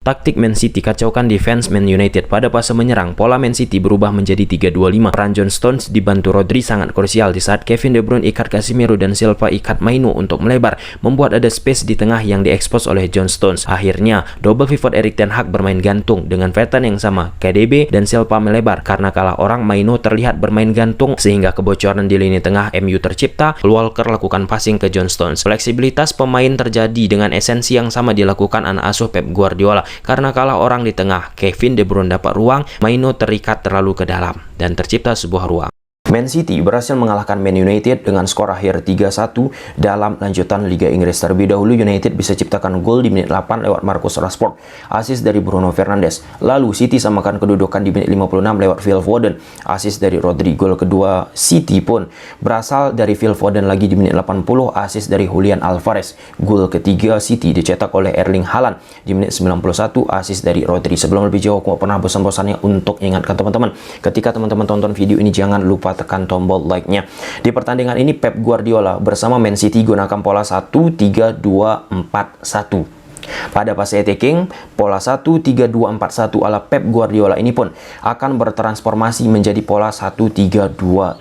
Taktik Man City kacaukan defense Man United. Pada fase menyerang, pola Man City berubah menjadi 3-2-5. Peran John Stones dibantu Rodri sangat krusial di saat Kevin De Bruyne ikat Casemiro dan Silva ikat Maino untuk melebar, membuat ada space di tengah yang diekspos oleh John Stones. Akhirnya, double pivot Erik ten Hag bermain gantung dengan pattern yang sama. KDB dan Silva melebar. Karena kalah orang, Maino terlihat bermain gantung sehingga kebocoran di lini tengah MU tercipta. Walker lakukan passing ke John Stones. Fleksibilitas pemain terjadi dengan esensi yang sama dilakukan anak asuh Pep Guardiola. Karena kalah orang di tengah, Kevin De Bruyne dapat ruang, Maino terikat terlalu ke dalam dan tercipta sebuah ruang. Man City berhasil mengalahkan Man United dengan skor akhir 3-1 dalam lanjutan Liga Inggris. Terlebih dahulu United bisa ciptakan gol di menit 8 lewat Marcus Rashford, assist dari Bruno Fernandes. Lalu City samakan kedudukan di menit 56 lewat Phil Foden, assist dari Rodri. Gol kedua City pun berasal dari Phil Foden lagi di menit 80, assist dari Julian Alvarez. Gol ketiga City dicetak oleh Erling Haaland di menit 91, assist dari Rodri. Sebelum lebih jauh, aku pernah bosan-bosannya untuk ingatkan teman-teman, ketika teman-teman tonton video ini jangan lupa tekan tombol like-nya. Di pertandingan ini Pep Guardiola bersama Man City gunakan pola 1-3-2-4-1. Pada fase attacking, pola 1-3-2-4-1 ala Pep Guardiola ini pun akan bertransformasi menjadi pola 1-3-2-5.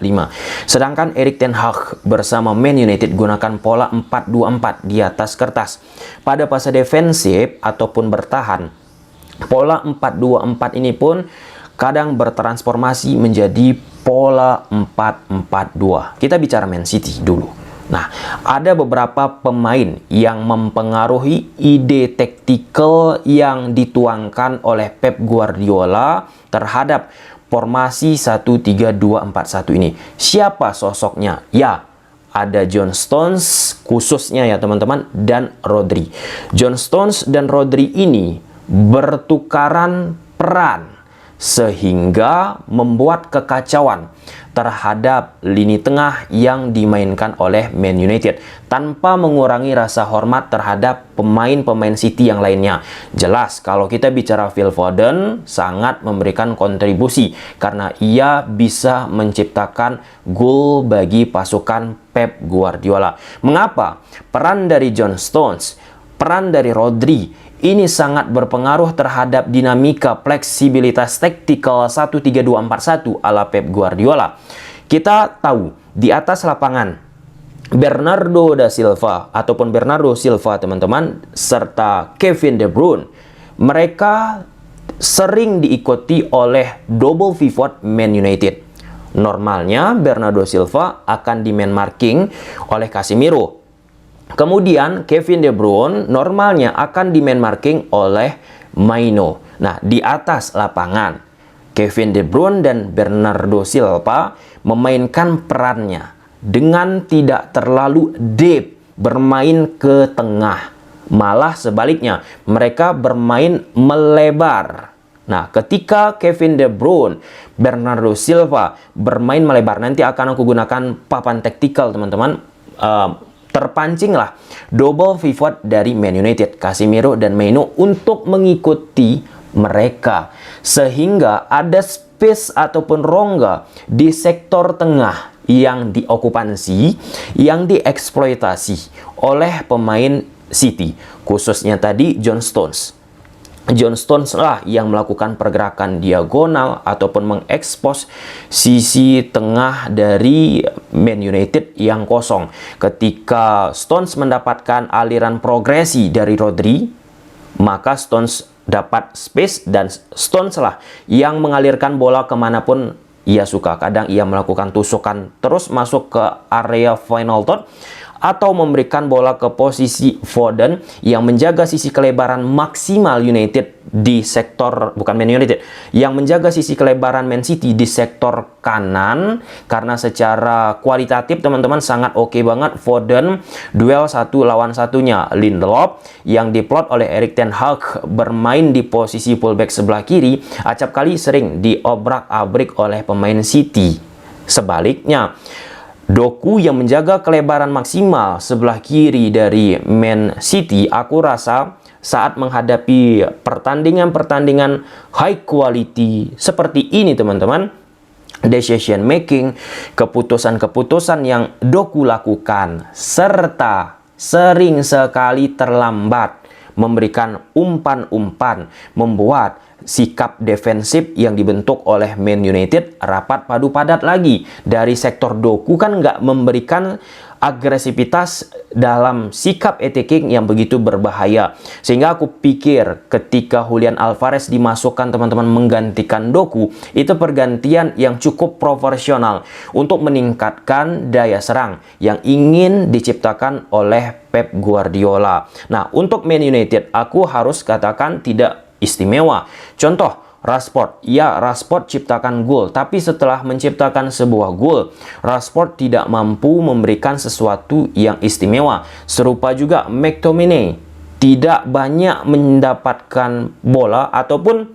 Sedangkan Erik ten Hag bersama Man United gunakan pola 4-2-4 di atas kertas. Pada fase defensif ataupun bertahan, pola 4-2-4 ini pun kadang bertransformasi menjadi pola 4-4-2. Kita bicara Man City dulu. Nah, ada beberapa pemain yang mempengaruhi ide taktikal yang dituangkan oleh Pep Guardiola terhadap formasi 1-3-2-4-1 ini. Siapa sosoknya? Ya, ada John Stones khususnya ya teman-teman, dan Rodri. John Stones dan Rodri ini bertukaran peran sehingga membuat kekacauan terhadap lini tengah yang dimainkan oleh Man United tanpa mengurangi rasa hormat terhadap pemain-pemain City yang lainnya. Jelas kalau kita bicara Phil Foden sangat memberikan kontribusi karena ia bisa menciptakan gol bagi pasukan Pep Guardiola. Mengapa? Peran dari John Stones, peran dari Rodri ini sangat berpengaruh terhadap dinamika fleksibilitas taktikal 1-3-2-4-1 ala Pep Guardiola. Kita tahu di atas lapangan Bernardo Silva teman-teman serta Kevin De Bruyne, mereka sering diikuti oleh double pivot Man United. Normalnya Bernardo Silva akan di man marking oleh Casemiro. Kemudian Kevin De Bruyne normalnya akan di man marking oleh Maino. Nah, di atas lapangan Kevin De Bruyne dan Bernardo Silva memainkan perannya dengan tidak terlalu deep bermain ke tengah. Malah sebaliknya, mereka bermain melebar. Nah, ketika Kevin De Bruyne, Bernardo Silva bermain melebar, nanti akan aku gunakan papan taktikal teman-teman. Terpancinglah double pivot dari Man United, Casemiro dan Maino untuk mengikuti mereka sehingga ada space ataupun rongga di sektor tengah yang diokupansi, yang dieksploitasi oleh pemain City, khususnya tadi John Stones. John Stones lah yang melakukan pergerakan diagonal ataupun mengekspos sisi tengah dari Man United yang kosong. Ketika Stones mendapatkan aliran progresi dari Rodri, maka Stones dapat space dan Stones lah yang mengalirkan bola kemanapun ia suka. Kadang ia melakukan tusukan terus masuk ke area final third, atau memberikan bola ke posisi Foden yang menjaga sisi kelebaran maksimal United di sektor, bukan Man United, yang menjaga sisi kelebaran Man City di sektor kanan. Karena secara kualitatif teman-teman sangat oke banget Foden duel satu lawan satunya. Lindelof yang diplot oleh Erik ten Hag bermain di posisi fullback sebelah kiri acap kali sering diobrak-abrik oleh pemain City. Sebaliknya, Doku yang menjaga kelebaran maksimal sebelah kiri dari Man City, aku rasa saat menghadapi pertandingan-pertandingan high quality seperti ini teman-teman, decision making, keputusan-keputusan yang Doku lakukan serta sering sekali terlambat memberikan umpan-umpan, membuat sikap defensif yang dibentuk oleh Man United rapat padu padat lagi. Dari sektor Doku kan nggak memberikan agresivitas dalam sikap attacking yang begitu berbahaya, sehingga aku pikir ketika Julian Alvarez dimasukkan teman-teman menggantikan Doku, itu pergantian yang cukup profesional untuk meningkatkan daya serang yang ingin diciptakan oleh Pep Guardiola. Nah, untuk Man United aku harus katakan tidak istimewa. Contoh Rashford, ya Rashford ciptakan gol, tapi setelah menciptakan sebuah gol, Rashford tidak mampu memberikan sesuatu yang istimewa. Serupa juga McTominay, tidak banyak mendapatkan bola ataupun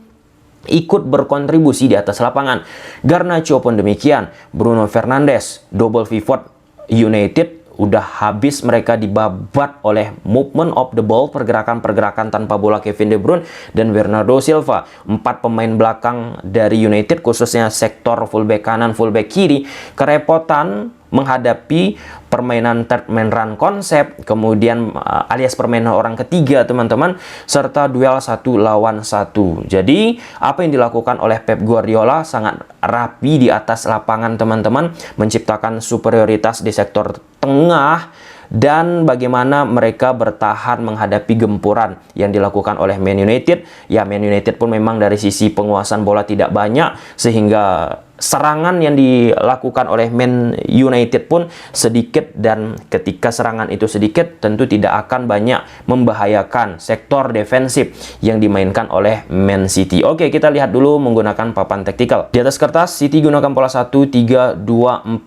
ikut berkontribusi di atas lapangan. Garnacho pun demikian. Bruno Fernandes, double pivot United udah habis mereka dibabat oleh movement of the ball, pergerakan-pergerakan tanpa bola Kevin De Bruyne dan Bernardo Silva. 4 pemain belakang dari United, khususnya sektor fullback kanan, fullback kiri, kerepotan menghadapi permainan third man run konsep, kemudian alias permainan orang ketiga teman-teman, serta duel 1 lawan 1. Jadi apa yang dilakukan oleh Pep Guardiola sangat rapi di atas lapangan teman-teman, menciptakan superioritas di sektor tengah, dan bagaimana mereka bertahan menghadapi gempuran yang dilakukan oleh Man United. Ya, Man United pun memang dari sisi penguasaan bola tidak banyak, sehingga serangan yang dilakukan oleh Man United pun sedikit, dan ketika serangan itu sedikit tentu tidak akan banyak membahayakan sektor defensif yang dimainkan oleh Man City. Oke, kita lihat dulu menggunakan papan taktikal. Di atas kertas City gunakan pola 1-3-2-4-1.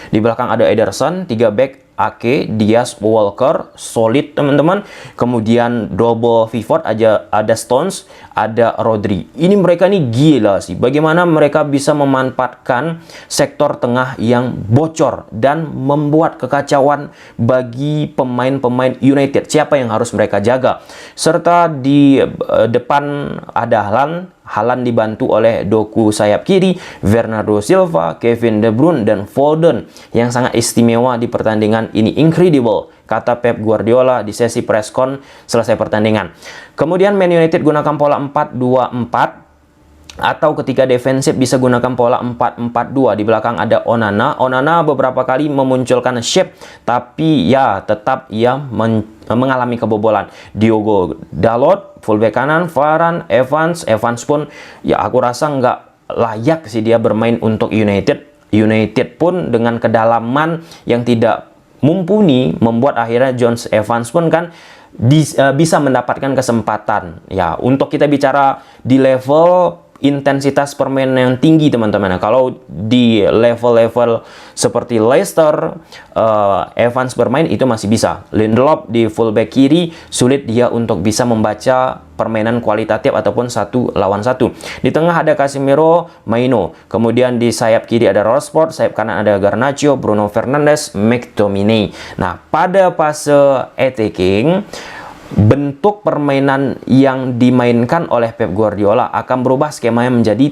Di belakang ada Ederson, 3 back Ake, Diaz, Walker, solid teman-teman. Kemudian double pivot aja, ada Stones, ada Rodri. Ini mereka nih gila sih, bagaimana mereka bisa memanfaatkan sektor tengah yang bocor dan membuat kekacauan bagi pemain-pemain United. Siapa yang harus mereka jaga? Serta di depan ada Haaland dibantu oleh Doku sayap kiri, Bernardo Silva, Kevin De Bruyne, dan Foden yang sangat istimewa di pertandingan ini. Incredible, kata Pep Guardiola di sesi preskon selesai pertandingan. Kemudian Man United gunakan pola 4-2-4, atau ketika defensif bisa gunakan pola 4-4-2. Di belakang ada Onana. Onana beberapa kali memunculkan shape, tapi ya tetap ia mengalami kebobolan. Diogo Dalot, fullback kanan, Varane, Evans pun ya aku rasa nggak layak sih dia bermain untuk United. United pun dengan kedalaman yang tidak mumpuni membuat akhirnya Jones Evans pun kan bisa mendapatkan kesempatan. Ya, untuk kita bicara di level intensitas permainan yang tinggi teman-teman. Nah, kalau di level-level seperti Leicester, Evans bermain itu masih bisa. Lindelof di fullback kiri sulit dia untuk bisa membaca permainan kualitatif ataupun 1 lawan 1. Di tengah ada Casemiro, Maino. Kemudian di sayap kiri ada Rashford, sayap kanan ada Garnacho, Bruno Fernandes, McTominay. Nah, pada fase attacking, bentuk permainan yang dimainkan oleh Pep Guardiola akan berubah skemanya menjadi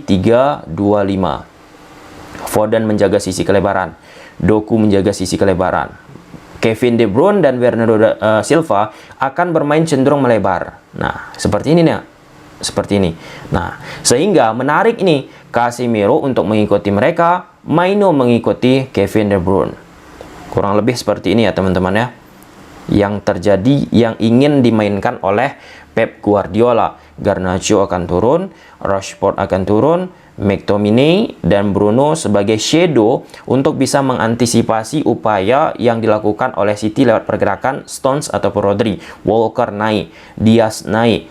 3-2-5. Foden menjaga sisi kelebaran, Doku menjaga sisi kelebaran, Kevin De Bruyne dan Bernardo Silva akan bermain cenderung melebar. Nah, seperti ini nih. Seperti ini. Nah, sehingga menarik ini Casemiro untuk mengikuti mereka, Maino mengikuti Kevin De Bruyne. Kurang lebih seperti ini ya teman-teman ya, yang terjadi, yang ingin dimainkan oleh Pep Guardiola. Garnacho akan turun, Rashford akan turun, McTominay dan Bruno sebagai shadow untuk bisa mengantisipasi upaya yang dilakukan oleh City lewat pergerakan Stones ataupun Rodri. Walker naik, Diaz naik,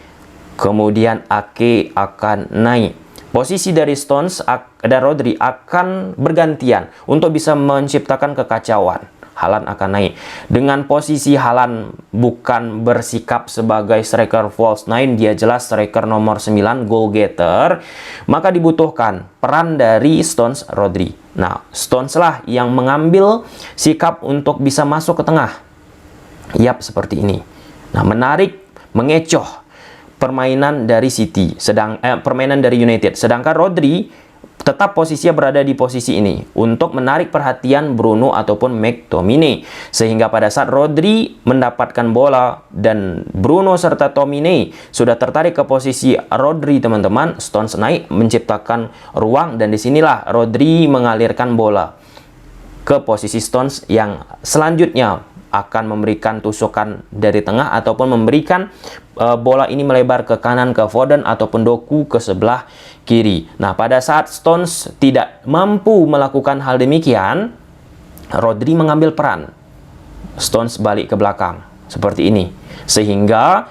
kemudian Ake akan naik. Posisi dari Stones dan Rodri akan bergantian untuk bisa menciptakan kekacauan. Haaland akan naik. Dengan posisi Haaland bukan bersikap sebagai striker false 9, dia jelas striker nomor 9, goal getter, maka dibutuhkan peran dari Stones, Rodri. Nah, Stones lah yang mengambil sikap untuk bisa masuk ke tengah. Yap, seperti ini. Nah, menarik, mengecoh permainan dari City, permainan dari United. Sedangkan Rodri tetap posisinya berada di posisi ini untuk menarik perhatian Bruno ataupun McTominay, sehingga pada saat Rodri mendapatkan bola dan Bruno serta Tomine sudah tertarik ke posisi Rodri, teman-teman, Stones naik menciptakan ruang, dan disinilah Rodri mengalirkan bola ke posisi Stones yang selanjutnya akan memberikan tusukan dari tengah ataupun memberikan bola ini melebar ke kanan ke Foden ataupun Doku ke sebelah kiri. Nah, pada saat Stones tidak mampu melakukan hal demikian, Rodri mengambil peran. Stones balik ke belakang seperti ini, sehingga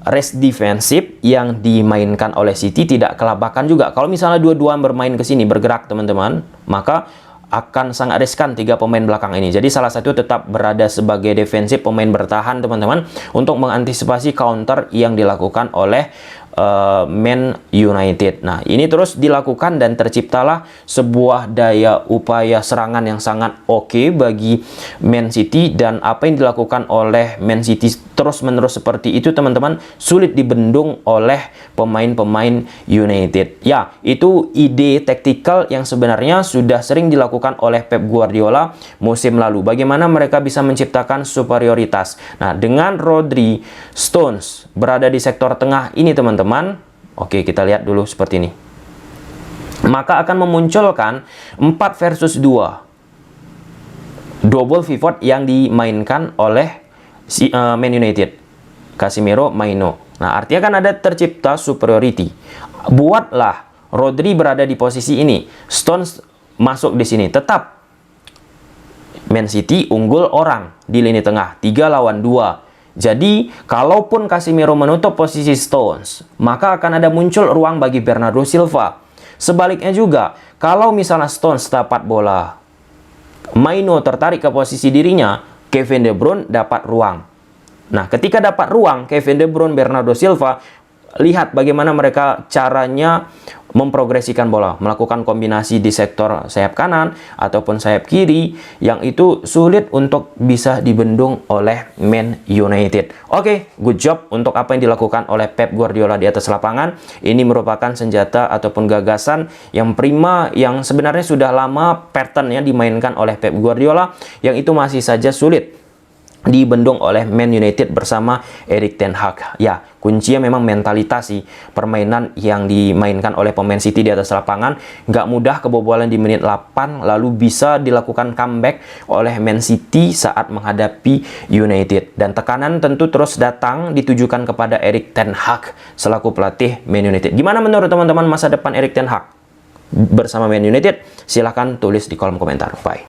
rest defensif yang dimainkan oleh City tidak kelabakan juga. Kalau misalnya dua-duaan bermain ke sini bergerak, teman-teman, maka akan sangat riskan tiga pemain belakang ini. Jadi salah satu tetap berada sebagai defensif, pemain bertahan, teman-teman, untuk mengantisipasi counter yang dilakukan oleh Man United. Nah, ini terus dilakukan dan terciptalah sebuah daya upaya serangan yang sangat oke bagi Man City, dan apa yang dilakukan oleh Man City terus-menerus seperti itu, teman-teman, sulit dibendung oleh pemain-pemain United. Ya, itu ide taktikal yang sebenarnya sudah sering dilakukan oleh Pep Guardiola musim lalu. Bagaimana mereka bisa menciptakan superioritas. Nah, dengan Rodri, Stones berada di sektor tengah ini, teman-teman. Oke, kita lihat dulu seperti ini. Maka akan memunculkan 4 versus 2. Double pivot yang dimainkan oleh Man United. Casemiro, Maino. Nah, artinya kan ada tercipta superiority. Buatlah Rodri berada di posisi ini. Stones masuk di sini. Tetap Man City unggul orang di lini tengah. 3 lawan 2. Jadi, kalaupun Casemiro menutup posisi Stones, maka akan ada muncul ruang bagi Bernardo Silva. Sebaliknya juga, kalau misalnya Stones dapat bola, Maino tertarik ke posisi dirinya, Kevin De Bruyne dapat ruang. Nah, ketika dapat ruang, Kevin De Bruyne, Bernardo Silva, lihat bagaimana mereka caranya memprogresikan bola, melakukan kombinasi di sektor sayap kanan ataupun sayap kiri, yang itu sulit untuk bisa dibendung oleh Man United. Oke, good job untuk apa yang dilakukan oleh Pep Guardiola di atas lapangan. Ini merupakan senjata ataupun gagasan yang prima, yang sebenarnya sudah lama patternnya dimainkan oleh Pep Guardiola, yang itu masih saja sulit dibendung oleh Man United bersama Erik ten Hag. Ya, kuncinya memang mentalitas sih. Permainan yang dimainkan oleh pemain City di atas lapangan nggak mudah, kebobolan di menit 8 lalu bisa dilakukan comeback oleh Man City saat menghadapi United. Dan tekanan tentu terus datang ditujukan kepada Erik ten Hag selaku pelatih Man United. Gimana menurut teman-teman masa depan Erik ten Hag bersama Man United? Silahkan tulis di kolom komentar. Bye.